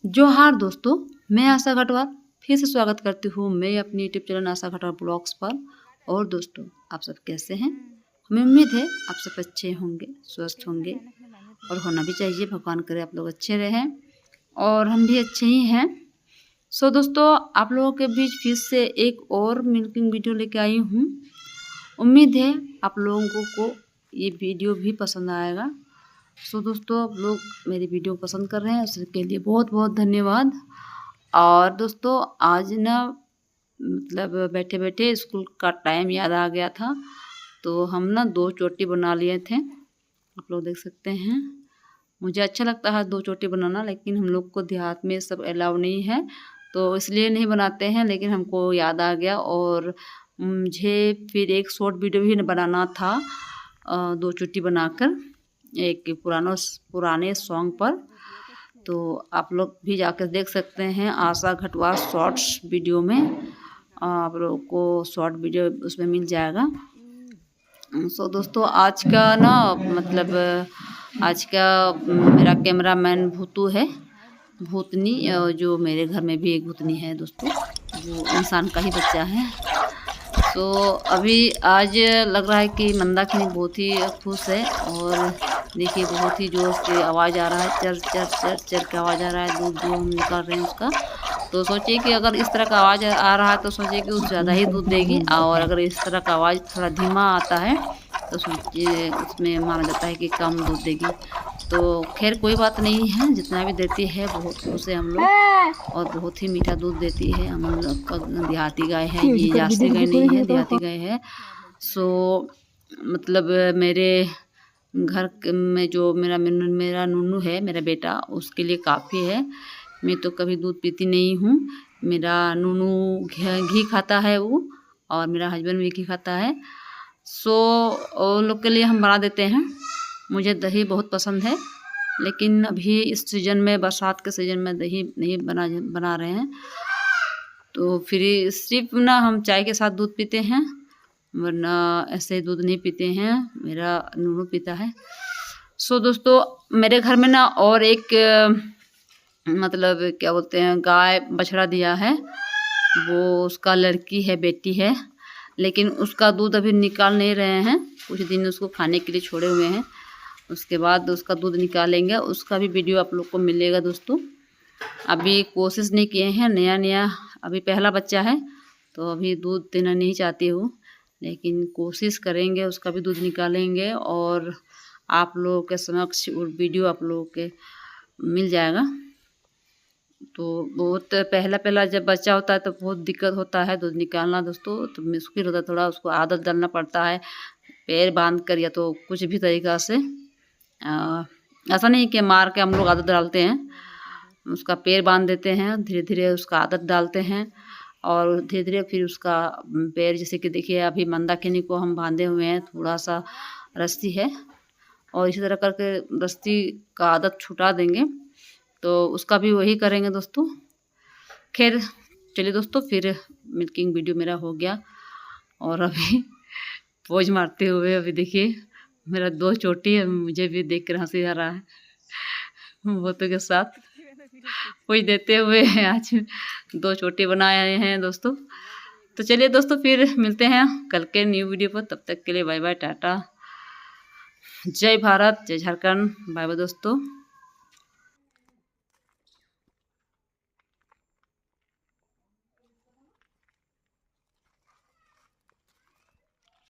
जोहार दोस्तों, मैं आशा खटवाल फिर से स्वागत करती हूँ मैं अपनी यूट्यूब चैनल आशा खटवाल ब्लॉग्स पर। और दोस्तों, आप सब कैसे हैं? हमें उम्मीद है आप सब अच्छे होंगे, स्वस्थ होंगे और होना भी चाहिए। भगवान करे आप लोग अच्छे रहें और हम भी अच्छे ही हैं। सो दोस्तों, आप लोगों के बीच फिर से एक और मिल्किंग वीडियो लेके आई हूँ। उम्मीद है आप लोगों को ये वीडियो भी पसंद आएगा। सो दोस्तों, आप लोग मेरी वीडियो पसंद कर रहे हैं, उसके लिए बहुत बहुत धन्यवाद। और दोस्तों, आज ना मतलब बैठे बैठे स्कूल का टाइम याद आ गया था, तो हम ना 2 चोटी बना लिए थे। आप लोग देख सकते हैं। मुझे अच्छा लगता है 2 चोटी बनाना, लेकिन हम लोग को देहात में सब अलाउ नहीं है, तो इसलिए नहीं बनाते हैं। लेकिन हमको याद आ गया और मुझे फिर एक शॉर्ट वीडियो भी बनाना था 2 चोटी बनाकर एक पुराने सॉन्ग पर। तो आप लोग भी जाकर देख सकते हैं आशा खटवाल शॉर्ट्स वीडियो में। आप लोगों को शॉर्ट वीडियो उसमें मिल जाएगा। सो दोस्तों, आज का ना मतलब आज का मेरा कैमरामैन भूतू है, भूतनी, जो मेरे घर में भी एक भूतनी है दोस्तों, वो इंसान का ही बच्चा है। तो अभी आज लग रहा है कि मंदाकिनी बहुत ही खुश है। और देखिए, बहुत ही जोर से आवाज़ आ रहा है, चर चर चर चर के आवाज़ आ रहा है, दूध जो हम निकाल रहे हैं उसका। तो सोचिए कि अगर इस तरह का आवाज़ आ रहा है तो सोचिए कि उस ज़्यादा ही दूध देगी, और अगर इस तरह का आवाज़ थोड़ा धीमा आता है तो सोचिए उसमें माना जाता है कि कम दूध देगी। तो खैर कोई बात नहीं है, जितना भी देती है बहुत खुश है हम लोग, और बहुत ही मीठा दूध देती है। हम लोग का देहाती गाय है, ये जार्सी गाय नहीं है, देहाती गाय है। सो मतलब मेरे घर में जो मेरा नूनू है, मेरा बेटा, उसके लिए काफ़ी है। मैं तो कभी दूध पीती नहीं हूँ। मेरा नूनू घी खाता है वो, और मेरा हस्बैंड भी घी खाता है। सो वो लोग के लिए हम बना देते हैं। मुझे दही बहुत पसंद है, लेकिन अभी इस सीज़न में, बरसात के सीज़न में दही नहीं बना रहे हैं। तो फिर सिर्फ ना हम चाय के साथ दूध पीते हैं, वरना ऐसे दूध नहीं पीते हैं। मेरा नूनू पीता है। सो दोस्तों, मेरे घर में ना और एक मतलब क्या बोलते हैं, गाय बछड़ा दिया है। वो उसका लड़की है, बेटी है, लेकिन उसका दूध अभी निकाल नहीं रहे हैं। कुछ दिन उसको खाने के लिए छोड़े हुए हैं, उसके बाद उसका दूध निकालेंगे। उसका भी वीडियो आप लोग को मिलेगा दोस्तों। अभी कोशिश नहीं किए हैं, नया नया अभी पहला बच्चा है, तो अभी दूध देना नहीं चाहती हूँ, लेकिन कोशिश करेंगे, उसका भी दूध निकालेंगे और आप लोगों के समक्ष वो वीडियो आप लोगों के मिल जाएगा। तो बहुत पहला जब बच्चा होता है तो बहुत दिक्कत होता है दूध निकालना दोस्तों, तो मुश्किल होता है थोड़ा, उसको आदत डालना पड़ता है, पैर बांध कर या तो कुछ भी तरीक़ा से। ऐसा नहीं कि मार के हम लोग आदत डालते हैं, उसका पैर बांध देते हैं, धीरे धीरे उसका आदत डालते हैं, और धीरे धीरे फिर उसका पैर, जैसे कि देखिए अभी मंदाकिनी को हम बांधे हुए हैं, थोड़ा सा रस्सी है, और इसी तरह करके रस्सी का आदत छुटा देंगे तो उसका भी वही करेंगे दोस्तों। खैर चलिए दोस्तों, फिर मिल्किंग वीडियो मेरा हो गया, और अभी पोज मारते हुए अभी देखिए मेरा 2 चोटी है, मुझे भी देख कर हंसी आ रहा है बहुतों के साथ पोज देते हुए। आज 2 चोटी बनाए हैं दोस्तों। तो चलिए दोस्तों, फिर मिलते हैं कल के न्यू वीडियो पर। तब तक के लिए बाय बाय, टाटा, जय भारत, जय झारखंड, बाय बाय दोस्तों।